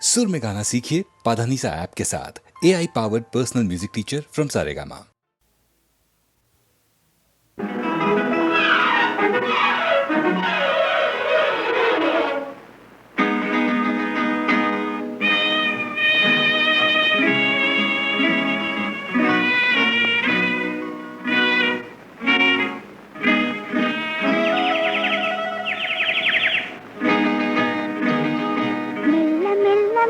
सुर में गाना सीखिए पाधानीसा ऐप के साथ। AI powered personal music teacher from Saregama.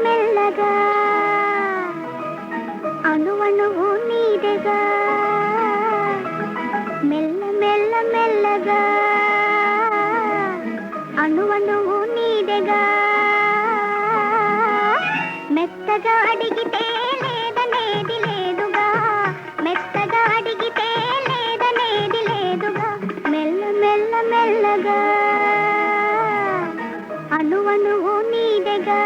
మెల్లగా అణువణువు నీదెగా మెల్లగా అణువణువు నీదెగా మెత్తగా అడిగితే లేదనేది లేదుగా మెత్తగా అడిగితే లేదనేది లేదుగా మెల్లగా అణువణువు నీదెగా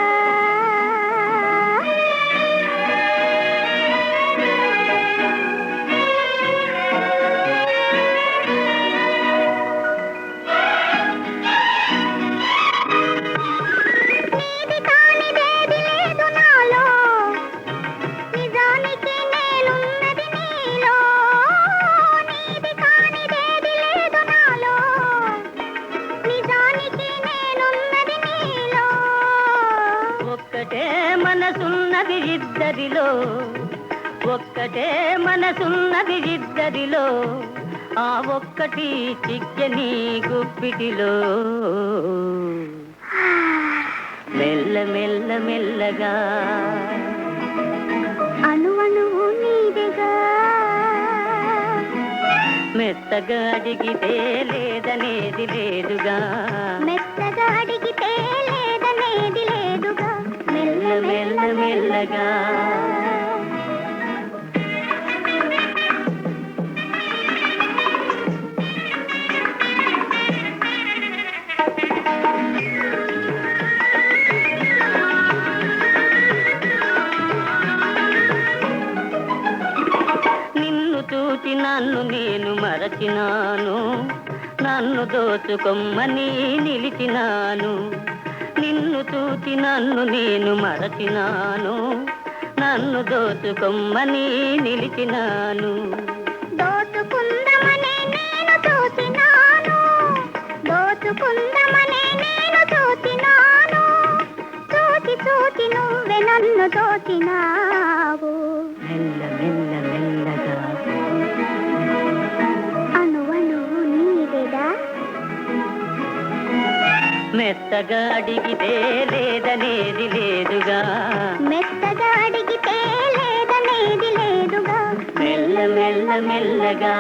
మనసున్నది ఇద్దరిలో ఒక్కటే మనసున్నది ఇద్దరిలో ఆ ఒక్కటి చిక్కని గుప్పిటిలో మెల్లగా అణువణువు నీదెగా మెత్తగా అడిగితే లేదనేది లేదుగా మెత్తగా అడిగితే లేదనేది లేదుగా మెల్లగా నిన్ను చూచి నన్ను నేను మరచినాను నన్ను దోచుకొమ్మని నిలిచినాను నిన్ను చూచి నన్ను నేను మరచినాను నన్ను దోచుకొమ్మని నిలిచినాను దోచుకుందమనే నేను చూచినాను దోచుకుందమనే నేను చూచినాను చూచి నువ్వే నన్ను దోచినావు మెల్లగా అణువణువు నీదెగా మెత్తగా అడిగితే లేదనేది లేదుగా మెత్తగా అడిగితే లేదనేది లేదుగా మెల్లగా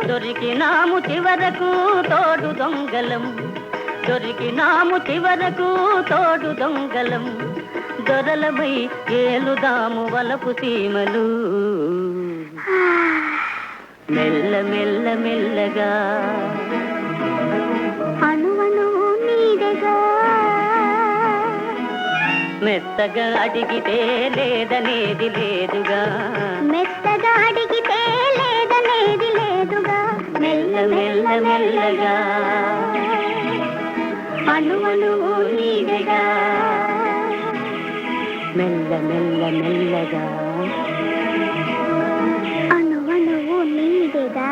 దొరికినాము చివరకు తోడు దొంగలం దొరికినాము చివరకు తోడు దొంగలం దొరలమై ఏలుదాము వలపు సీమలు మెల్లగా అణువణువు నీదెగా మెత్తగా అడిగితే లేదనేది లేదుగా మెత్తగా అడిగితే లేదనేది లేదుగా మెల్లగా అణువణువు నీదెగా మెల్లగా అణువణువు నీదెగా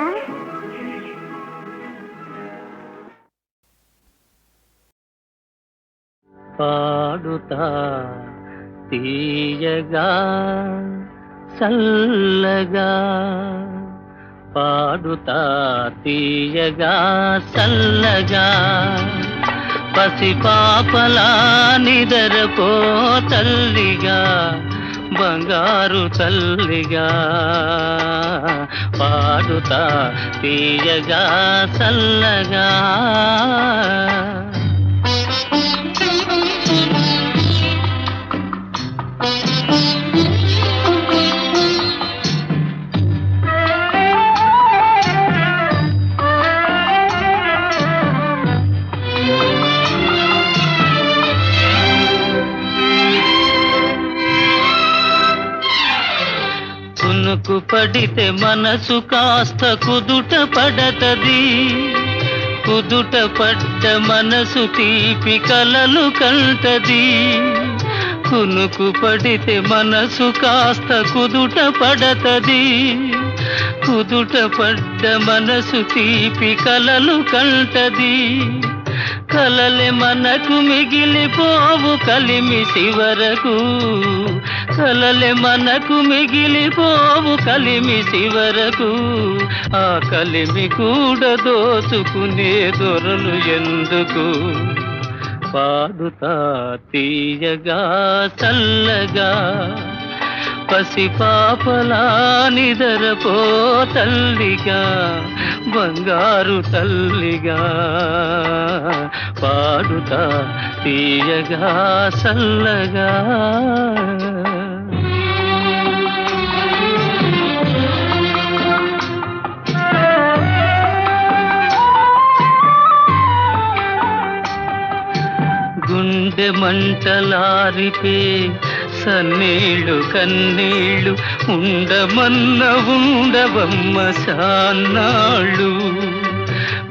పాడుతా తీయగా సల్లగా పాడుతా తీయగా సల్లగా పసిపాపలా నిదరపో తల్లిగా బంగారు తల్లిగా పాడుతా తీయగా సల్లగా కునుకు పడితే మనసు కాస్త కుదుట పడతది, కుదుట పడ్డ మనసు తీపి కలలు కంటది. కునుకు పడితే మనసు కాస్త కుదుట పడతది, కుదుట పడ్డ మనసు తీపి కలలు కంటది. కలలే మనకు మిగిలిపోవు కలిమి చివరకు, కలలే మనకు మిగిలిపోవు కలిమి చివరకు. ఆ కలిమి కూడా దోచుకునే దొరలు ఎందుకు? పాడుతా తీయగా చల్లగా పసిపాపలా నిదరపో తల్లిగా, బంగారు తల్లిగా. పాడుతా తీయగా చల్లగా. గుండె మంటలారిపే సన్నీళ్ళు కన్నీళ్ళు ఉండమన్న ఉండవమ్మ సాన్నాళ్ళు.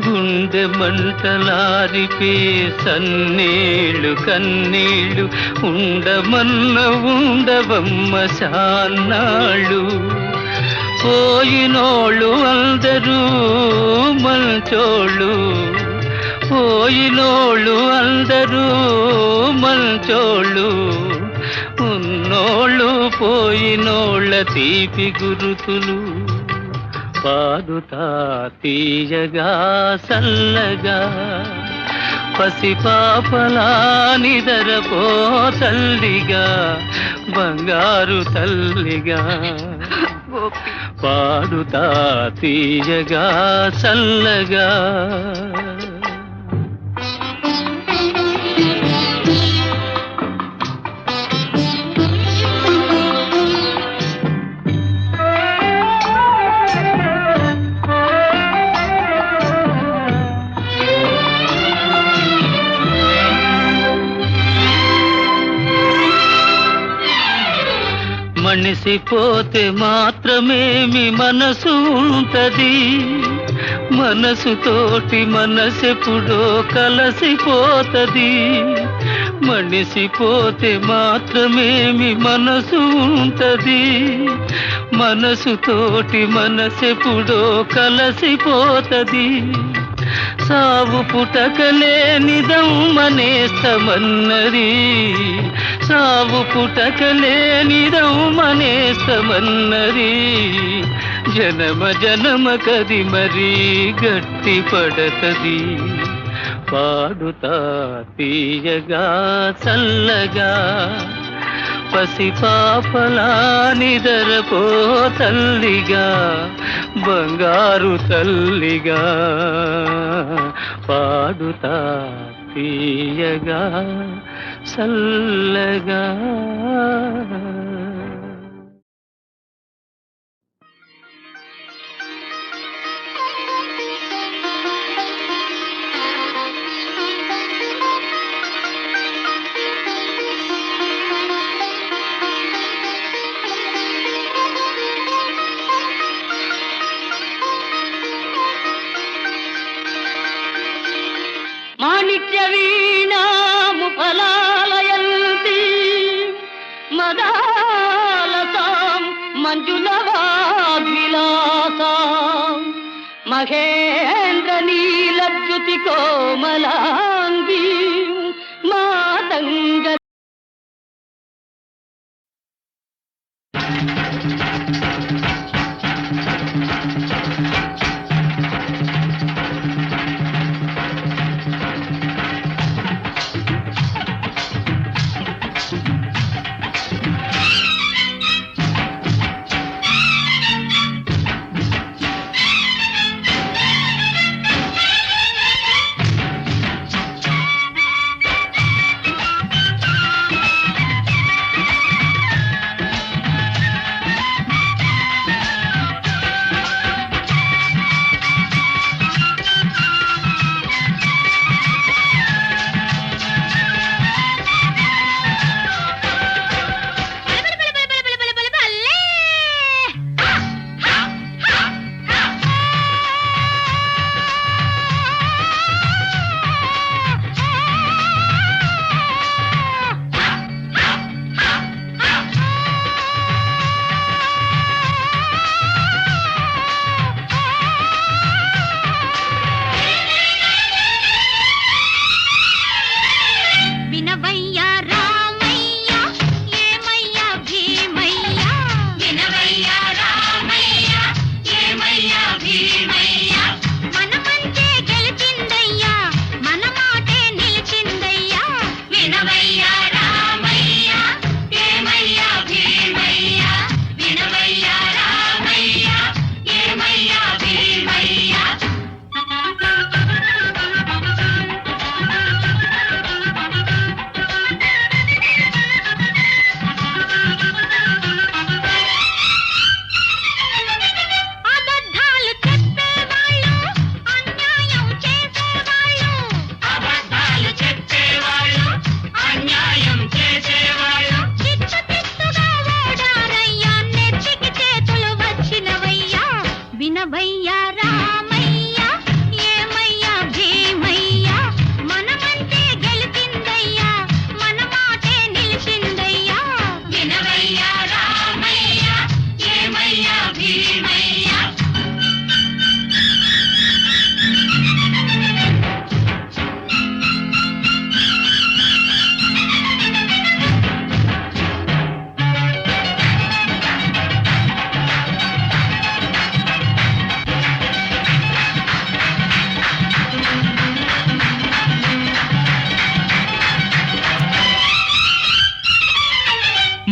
గుండె మంటలారిపే సన్నీళ్ళు కన్నీళ్ళు ఉండమన్న ఉండవమ్మ సాన్నాళ్ళు. పోయినోళ్ళు అందరూ మంచోళ్ళు, పోయినోళ్ళు అందరూ మంచోళ్ళు. ఉన్నోళ్ళు పోయినోళ్ళ తీపి గురుతులు. పాడుతా తీయగా చల్లగా పసిపాపలా నిదరపో తల్లిగా, బంగారు తల్లిగా. పాడుతా తీయగా చల్లగా. మనిసిపోతే మాత్రమేమి మనసు ఉంటది, మనసుతోటి మనసెప్పుడో కలసిపోతది. మనిసిపోతే మాత్రమేమి మనసు ఉంటది, మనసుతోటి మనసెప్పుడో కలసిపోతది. సావు పుటకలేనిదమ్మనేస్తమన్నది, సావు పుటకలేనిదమ్మనేస్తమన్నది. జనమ జనమ కది మరీ గట్టి పడతది. పాడుతా తీయగా చల్లగా పసిపాపలా నిదరపో తల్లిగా, బంగారు తల్లిగా. పాడుతా తీయగా చల్లగా. మాణిక్య వీణాము ఫలాలయంతి మదాలతాం మంజులవాగ్విలాసాం మహేంద్ర నీలద్యుతి కోమలాంగీ మాతంగ.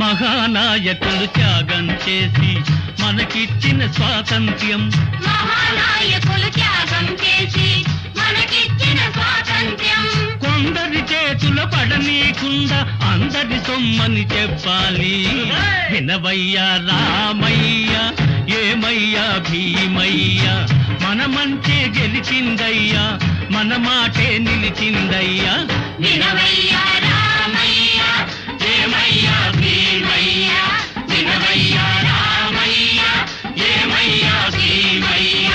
మహానాయకులు త్యాగం చేసి మనకిచ్చిన స్వాతంత్ర్యం. మహానాయకులు త్యాగం చేసి మనకిచ్చిన స్వాతంత్ర్యం కొందరి చేతుల పడనీకుండా అందరి సొమ్మని చెప్పాలి. వినవయ్యా రామయ్య, ఏమయ్యా భీమయ్య, మన మంచే గెలిచిందయ్యా, మన మాటే నిలిచిందయ్యా. వినవయ్యా రామయ్య, ఏమయ్యా భీమయ్య, వినవయ్యా రామయ్య, ఏమయ్యా భీమయ్య.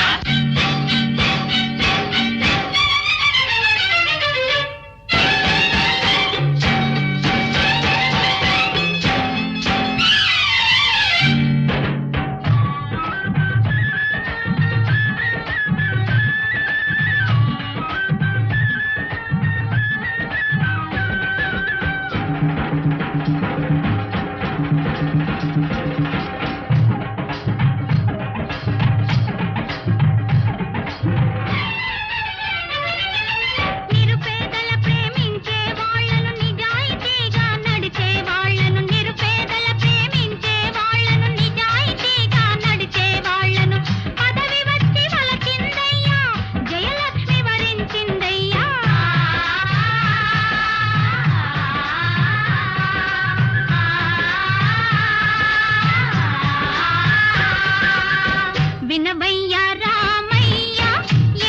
వినవయ్యా రామయ్య,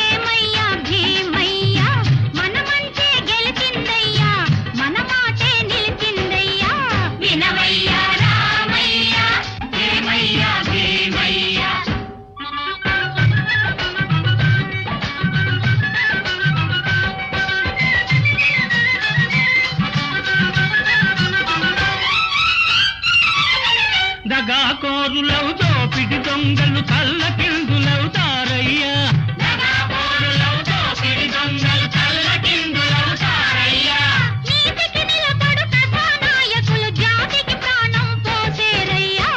ఏమయ్యా భీమయ్య, మన మంచే గెలిచిందయ్యా, మన మాటే నిలిచిందయ్యా. వినవయ్యా రామయ్య, ఏమయ్యా భీమయ్య. దగాకోరులవు దోపిడి దొంగలు తల్లకిందులవుతారయ్యా. దగాకోరులవు దోపిడి దొంగలు తల్లకిందులవుతారయ్యా. నీతికి నిలబడు కథానాయకులు జాతికి ప్రాణం పోసేరయ్యా.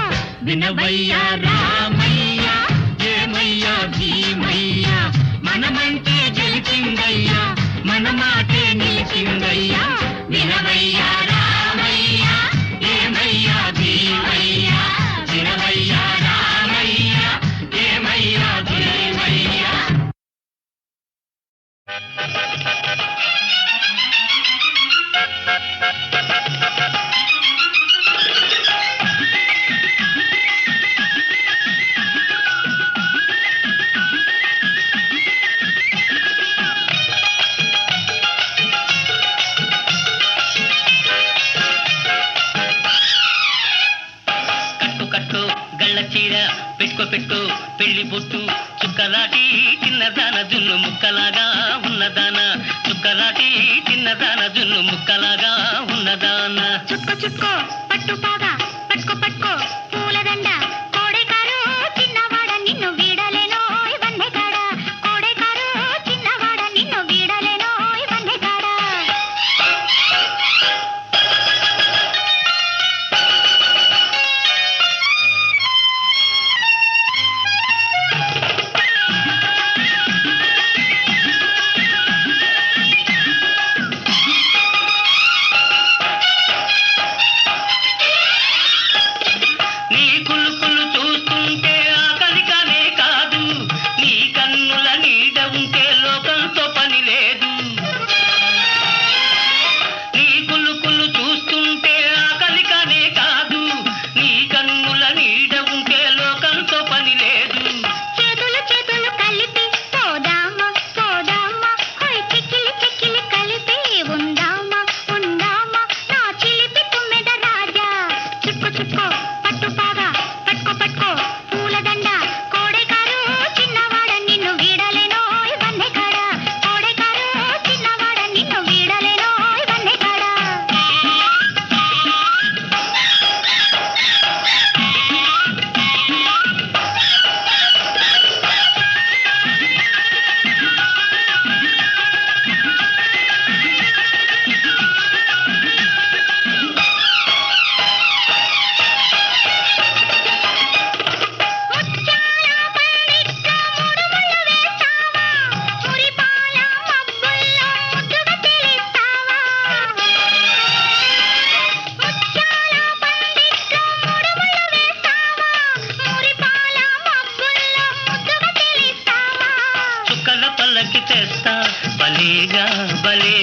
వినవయ్యా రామయ్య, ఏమయ్యా భీమయ్య, మన మంటే గెలిచిందయ్యా, మన మాటే నిలిచిందయ్యా. వినవయ్యా రామయ్య, ఏమయ్యా భీమయ్య, వినవయ్యా రామయ్య, ఏమయ్యా భీమయ్య. కట్టు కట్టు గళ్ళ చీర పెట్టుకో పెళ్లి బొట్టు చుక్కలాటి చిన్నదాన జున్ను ముక్కలాగా ఉన్నదాన, చుక్కలాటి చిన్నదాన జున్ను ముక్కలాగా ఉన్నదాన. చుక్కో చుక్కో పట్టు పాగా పట్టుకో పూలదండ కోడెకారు చిన్నవాడ నిన్ను వీడలేనో బండెకాడ, కోడెకారు చిన్నవాడ నిన్ను వీడలేనో బండెకాడ.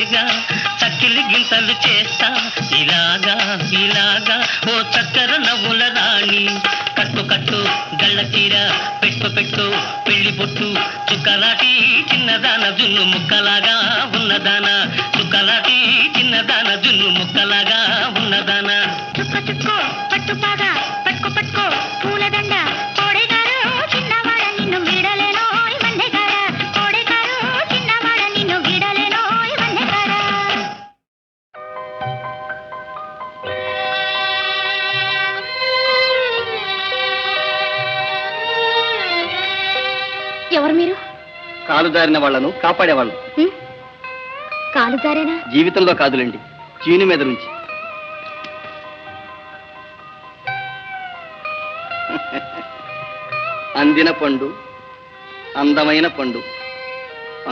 తేగా చక్కిలి గింతలు చేస్తా ఇలాగా ఇలాగా ఓ చక్కర నవ్వుల రాణి కట్టు కట్టు గళ్ళ చీర పెట్టు పెట్టు పెళ్లి బొట్టు చుక్కలాటి చిన్నదాన జున్ను ముక్కలాగా ఉన్నదానా చుక్కలాటి చిన్నదాన జున్ను ముక్కలాగా ఉన్నదానా చుక్క చుక్కో పట్టు పాగా పట్టుకో పట్టుకో పూలదండ కోడెగారు చిన్నవాడ నిన్ను వీడలేనో వన్నెగాడ కోడెగారు చిన్నవాడ నిన్ను వీడలేనో వన్నెగాడ ఎవరు మీరు? కాలు జారిన వాళ్లను కాపాడేవాళ్ళం. కాలు జారేనా? జీవితంలో కాదులేండి, చీని మీద నుంచి. అందిన పండు అందమైన పండు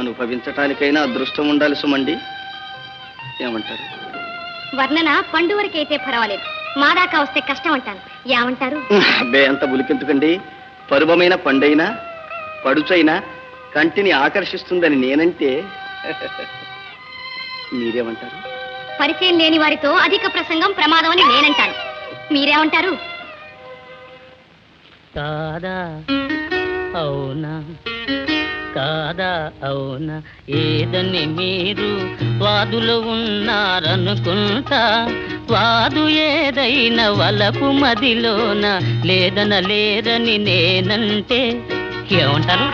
అనుభవించటానికైనా అదృష్టం ఉండాలి సుమండి. ఏమంటారు? వర్ణన పండు వరకైతే పర్వాలేదు, మా దాకా వస్తే కష్టం అంటాను. ఏమంటారు? అబ్బే అంత బులికెందుకండి. పరువమైన పండైనా పడుచైనా కంటిని ఆకర్షిస్తుందని నేనంటే మీరేమంటారు? పరిచయం లేని వారితో అధిక ప్రసంగం ప్రమాదం అని నేనంటాను. మీరేమంటారు? కాదా అవునా కాదా అవునా ఏదని మీరు వాదులు ఉన్నారనుకుంటా వాదు ఏదైనా వలపు మదిలోన లేదన లేరని నేనంటే ఏమంటారు?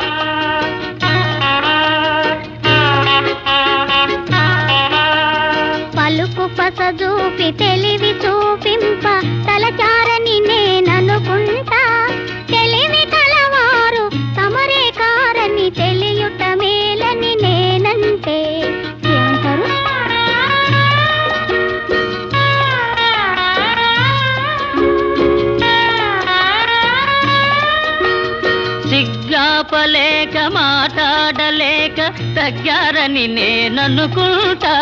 పలుకు పస చూపి తెలివి చూపింప తలచారని నేననుకుంటా తెలివి కలవారు తమరే కారని తెలియుట మేలని నేనంటే ఏమంటారు? సిగ్గాపలేక మాట్లాడలేక తగ్గారని నేననుకుంటా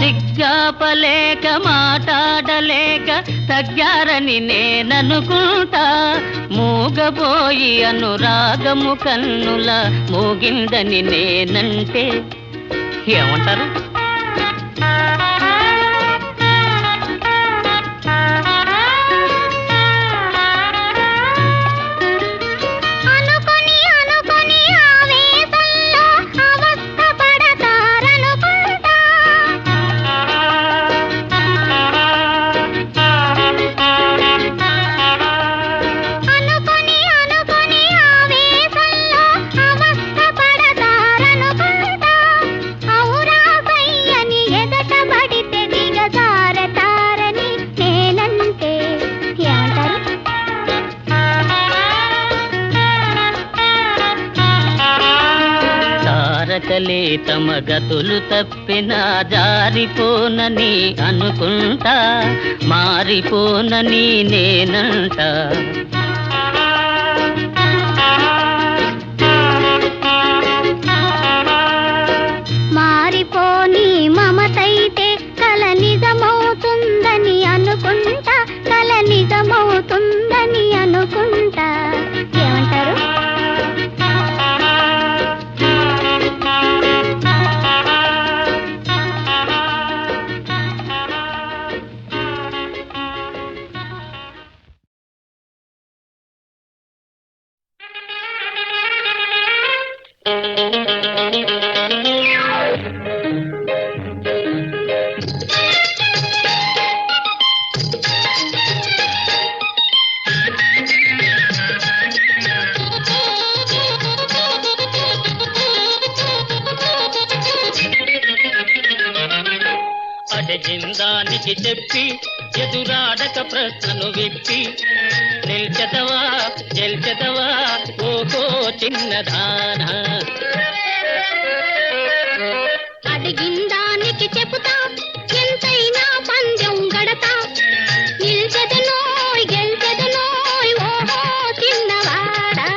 సిగ్గాపలేక మాట్లాడలేక తగ్గారని నేననుకుంటా మూగబోయి అనురాగము కన్నుల మోగిందని నేనంటే ఏమంటారు? తారకలే తమ గతులు తప్పిన జారిపోనని అనుకుంటా మారిపోనని నేనంట మారిపోని మమతైతే కల నిజమవుతుందని అనుకుంటా కల నిజమవుతుందని అనుకుంటా ఏమంటారు? అడగిందానికి చెప్పి ఎదురాడక ప్రశ్నను విప్పి నిల్చెదవా గెల్చెదవా ఓహో చిన్నదానా అడిగిందానికి చెబుతా ఎంతైనా పందెం గడతా నిల్చెదనోయ్ గెల్చెదనోయ్ ఓహో చిన్నవాడా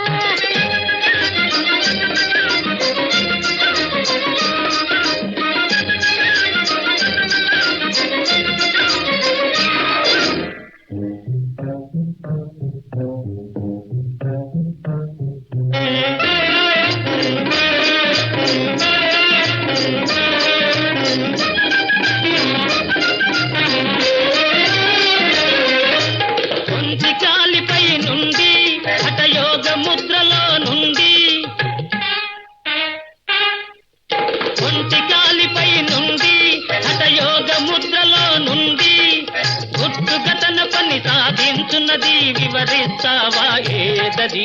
ఉన్నది వివరిస్తావా ఏదది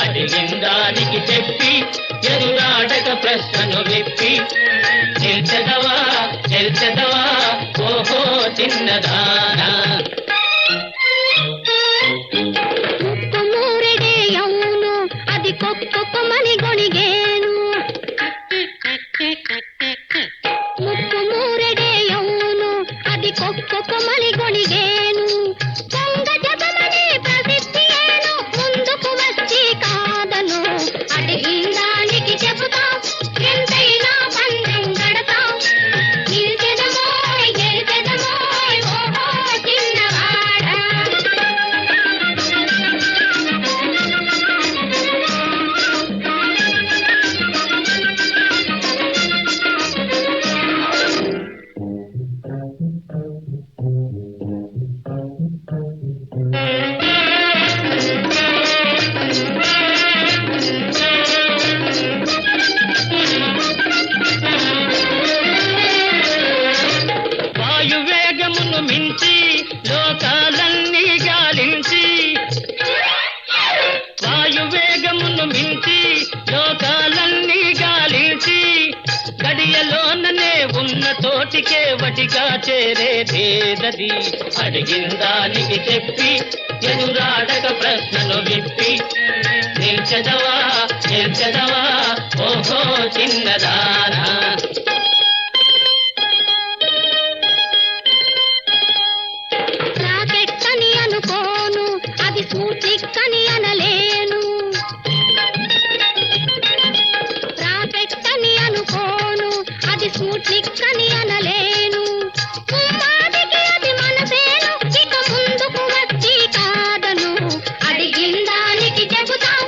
అడిగిన దానికి చెప్పి ఎదురాడక ప్రశ్నను విప్పి నిల్చెదవా ఓహో చిన్నదానా ముక్కు మూరెడే అవును అది కొక్కొక్కమని గొణిగేను ముక్కు మూరెడే అవును అది కొక్కొక్కమని గొణిగేను దొంగ జపమని ప్రసిద్ధియేను ముందుకు వచ్చి కాదను అడిగిన దానికి చెబుతాం ఎంతైనా పందెం గడతాం నిల్చెదమోయ్ గెలిచెదమోయ్ ఓహో చిన్నవాడా వాయువేగమును మించి లోకాలన్నీ గాలించి వాయువేగమును మించి లోకాలన్నీ గాలించి గడియలోననే ఉన్న తోటికే వటిగా చేరేదేదది అడిగిన దానికి చెప్పి ఎదురాడక ప్రశ్నను విప్పి నిల్చెదవా ఓహో చిన్నదానా రాకెట్ అని అనుకోను అది స్మూతిక్ అని అనలేను రాకెట్ అని అనుకోను అది స్మూతిక్ అని అనలేను ఉమ్మాదికి అది మనసేను ఇక ముందుకు వచ్చి కాదను అడిగిన దానికి చెబుతాం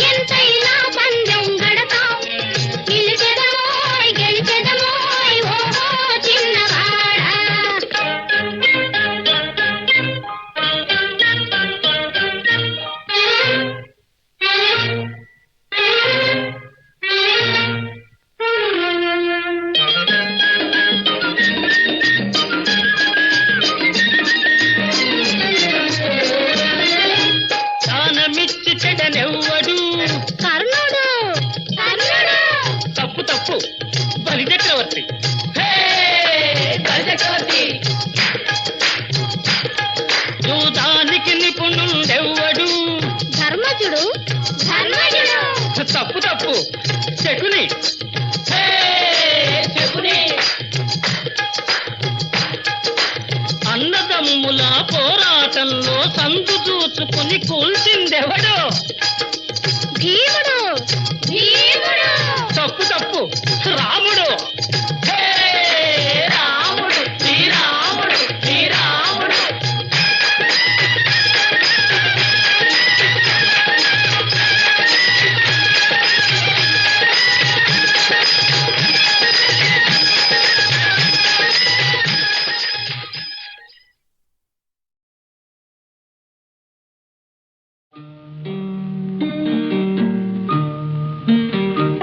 ఎంతైనా పందెం గడతాం నిలిచెదమోయ్ గెలిచెదమోయ్ ఓహో చిన్నవాడా దానమిచ్చి చెడనెవ్వడు కర్ణుడు తప్పు బలిచక్రవర్తి బలిచక్రవర్తి జూదానికి నిపుణుడెవ్వడు ధర్మజుడు తప్పు శకుని అన్నదమ్ముల పోరాటంలో సందు చూచుకుని కూల్చిందెవడు భీముడు తప్పు రాముడు శ్రీరాముడు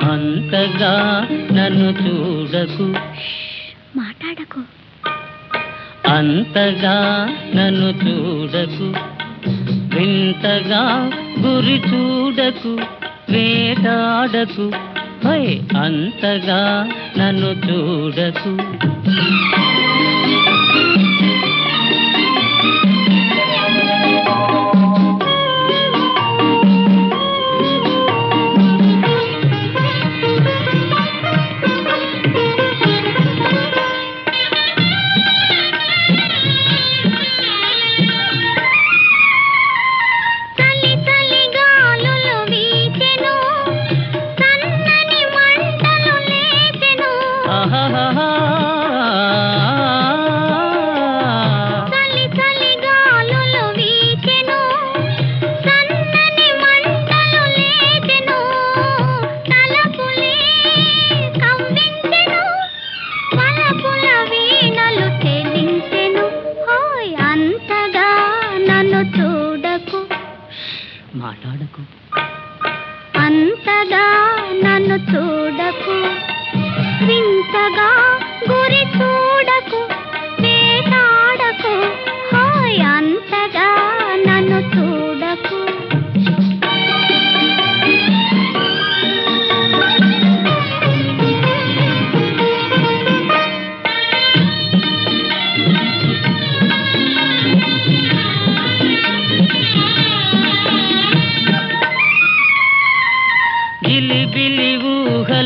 అంతగా నన్ను చూడకు మాట్లాడకు అంతగా నన్ను చూడకు వింతగా గురి చూడకు వేటాడకు హై అంతగా నన్ను చూడకు మాట్లాడకు అంతగా నన్ను చూడకు వింతగా గురి చూడకు వేటాడకు హాయ్ అంతగా నన్ను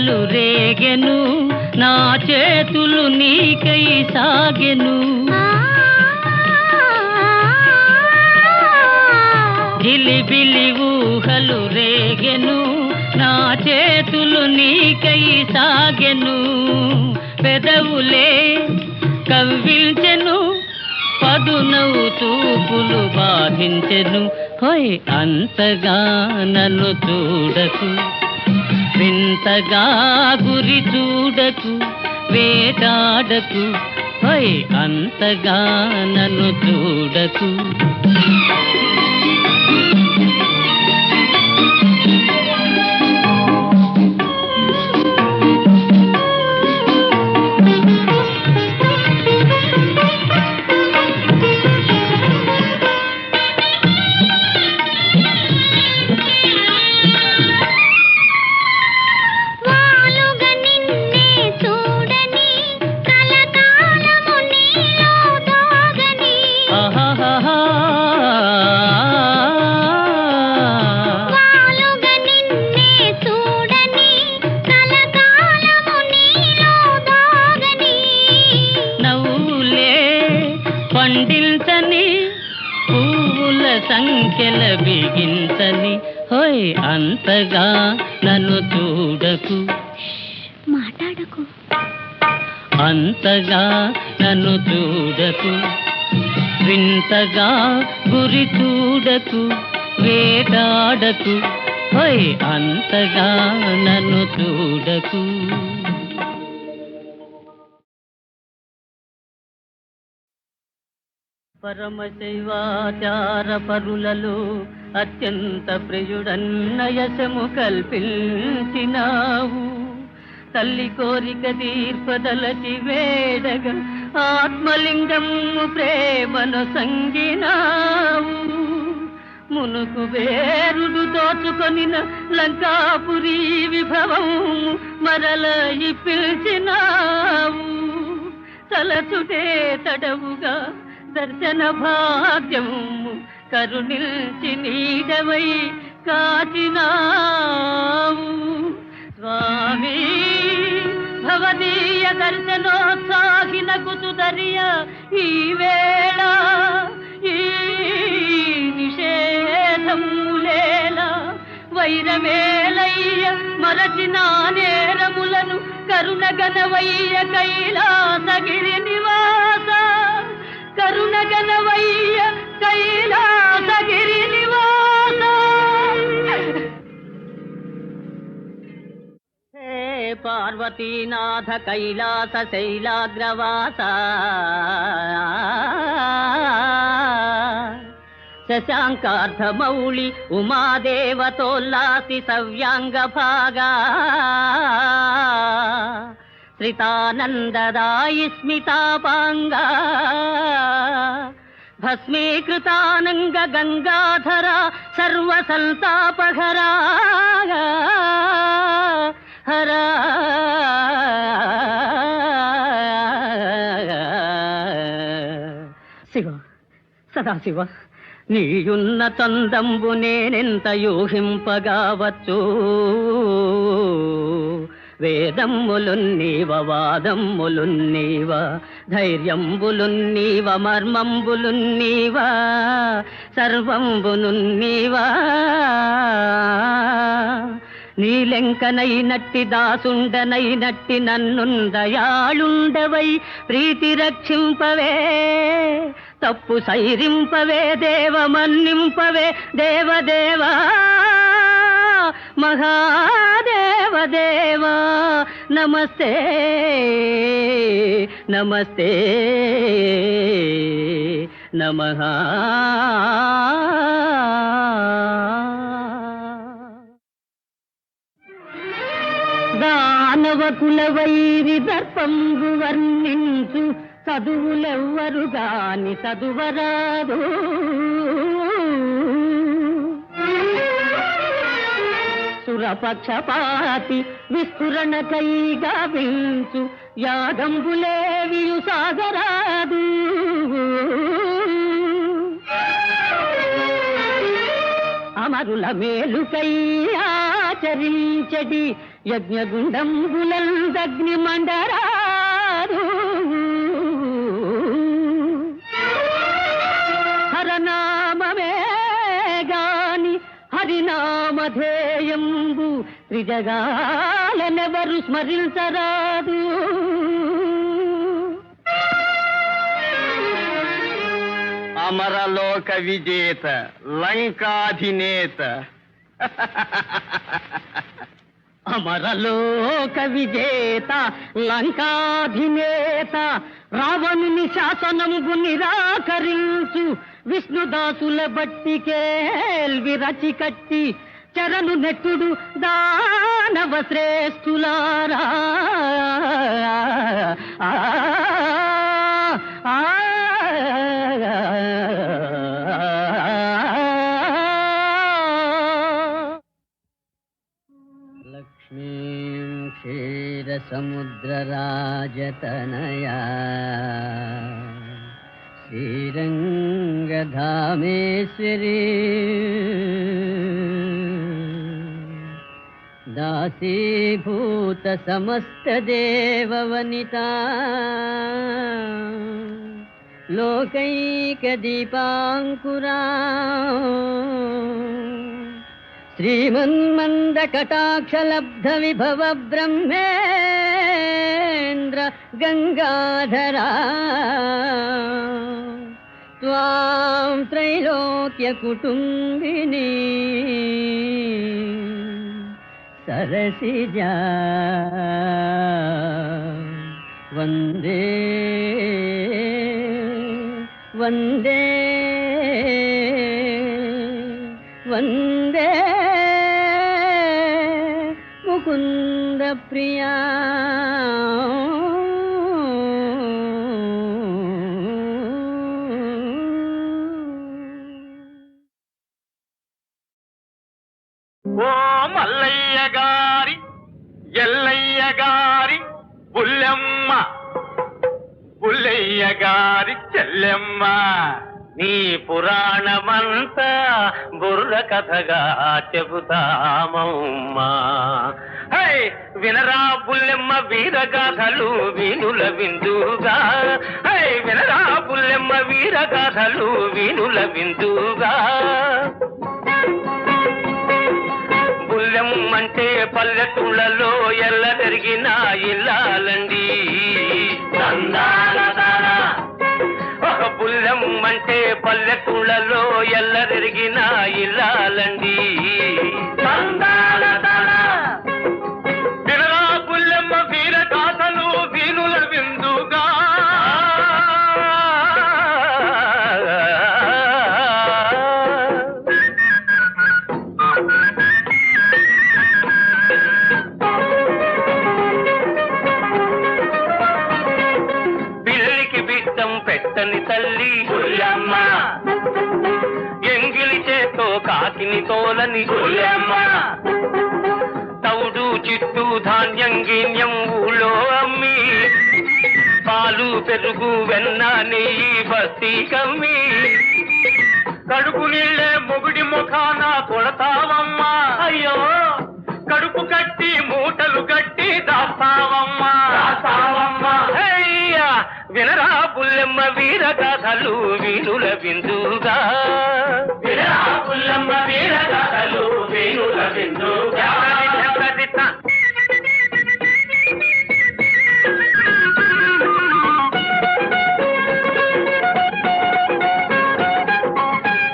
ఊహలు రేగెను నా చేతులు నీకై సాగెను జిలిబిలి ఊహలు రేగెను నా చేతులు నీకై సాగెను పెదవులే కవ్విల్చెను పదునవు చూపులు బాధించెను హోయ్ అంతగా నన్ను చూడకు వింతగా గురి చూడకు వేటాడకు హోయ్ అంతగా నన్ను చూడకు పండిల్చని పువ్వుల సంఖ్యల బిగించని హోయ్ అంతగా నన్ను చూడకు మాట్లాడకు అంతగా నన్ను చూడకు వింతగా గురి చూడకు వేటాడకు హోయ్ అంతగా నన్ను చూడకు పరమశైవాచార పరులలో అత్యంత ప్రియుడన్నయసము కల్పించినావు తల్లి కోరిక తీర్పదలచి వేడగా ఆత్మలింగము ప్రేమను సంగినావు మునుకు వేరుడు దోచుకొనిన లంకాపురి విభవము మరల పిలిచినావు తలచుటే తడవుగా దర్శన భాగ్యము కరుణిల్చి నీడవై కాచినావు స్వామి భవదీయ దర్శనోత్సాహిన కుతుదరియ ఈ వేళ ఈ నిషేధములేల వైరమేలయ్య మరచిన నేరములను కరుణగనవయ్య కైలాసగిరి నివాస కరుణగనవయ్య కైలాసగిరి నివాస హే పార్వతీనాథ కైలాస శైలాగ్రవాస శశాంకార్ధమౌళి ఉమాదేవతోల్లాసి సవ్యాంగ భాగా శ్రితానందదాయి స్మితాపాంగా భస్మీకృతానంగ గంగాధర సర్వసంతాపహరా హరా శివ సదాశివ నీయున్న తందంబు నేనెంత యూహింపగావచ్చు వేదమ్ములున్నీవ వాదమ్ములున్నీవ ధైర్యంబులున్నీవ మర్మంబులున్నీవ సర్వంబునున్నీవ నీలెంకనైనట్టి దాసుండనైనట్టి నన్నుందయాళుండవై ప్రీతి రక్షింపవే తప్పు సైరింపవే దేవ మన్నింపవే దేవదేవా మహాదేవదేవా నమస్తే నమస్తే నమః దానవ కుల వైరి దర్పంబు వర్ణించు చదువులెవ్వరు గాని చదువరాదు సురపక్షపాతి విస్ఫురణకై గావించు యాగంబులేవియు సాగరాదు అమరుల మేలుకై ఆచరించడి యజ్ఞగుండంబులందగ్ని మండరాదు హరనామమే గాని హరినామధేయంబు త్రిజగాలనెవరు స్మరించరాదు. అమరలోక విజేత లంకాధినేత అమరలోక విజేత లంకాధినేత రావణుని శాసనము నిరాకరించు విష్ణుదాసుల బట్టి కేల్వి రచి కట్టి చరణు నెట్టుడు దానవ శ్రేష్ఠులారా. లక్ష్మీం క్షీరసముద్రరాజతనయా శ్రీరంగధామేశ్వరీ దాసీభూత సమస్తదేవవనితా లోకైకదీపాంకురా శ్రీమన్మందకటాక్షలబ్ధ విభవ బ్రహ్మేంద్ర గంగాధరా త్వాం త్రైలోక్య కుటుంబిని సరసిజా వందే వందే వందే ముకుంద ప్రియా. ఓ మల్లయ్య గారి ఎల్లయ్య గారి బుల్లెమ్మ బుల్లయ్య గారి చెల్లెమ్మ నీ పురాణమంతా బుర్ర కథగా చెబుతామమ్మా. హై వినరా బుల్లెమ్మ వీరగాథలు వీనుల విందుగా. హై వినరా బుల్లెమ్మ వీరగాథలు వీనుల విందుగా. బుల్లెమ్మంటే పల్లెటూళ్ళలో ఎల్ల తిరిగిన ఇల్లాలండి. బుల్లెమ్మంటే పల్లెటూళ్ళలో ఎల్ల తిరిగిన ఇల్లాలండి. వినరా బుల్లెమ్మ వీరగాథలు వీనుల విందుగా. పెట్టని తల్లి బుల్లెమ్మ ఎంగిలి చేతో కాకిని తోలని బుల్లెమ్మ తౌడు చిట్టు ధాన్యం గిన్యం ఊళ్ళో అమ్మి పాలు పెరుగు వెన్న నెయ్యి బస్తీ కమ్మి కడుపు నీళ్ళే మొగుడి ముఖాన కొడతావమ్మా. అయ్యో కడుపు కట్టి మూటలు కట్టి దాస్తావమ్మా దాస్తావమ్మా. వినరా బుల్లెమ్మ వీరగాథలు వీనుల విందుగా. వినరా బుల్లెమ్మ వీరగాథలు వీనుల విందుగా.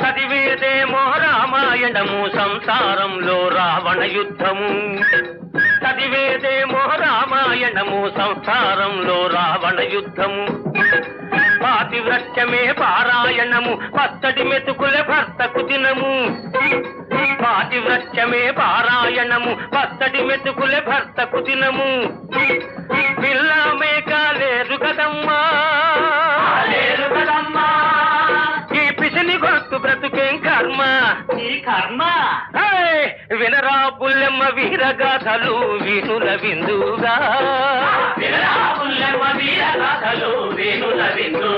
చదివేదేమో రామాయణము సంసారంలో రావణ యుద్ధము. చదివేదేమో రామాయణము సంసారంలో రావణ యుద్ధము. పాతివ్రత్యమే పారాయణము పచ్చడి మెతుకుల భర్తకు దినము. పాతివ్రత్యమే పారాయణము పచ్చడి మెతుకుల భర్తకు దినము. పిల్ల మేక లేరు కదమ్మా లేరు కదమ్మా. ఈ పిసిని గొంతు బ్రతుకేం కర్మ ఈ కర్మ. వినరా బుల్లెమ్మ వీరగాథలు వీనుల విందుగా. వినరా బుల్లెమ్మ వీరగాథలు వీనుల విందుగా.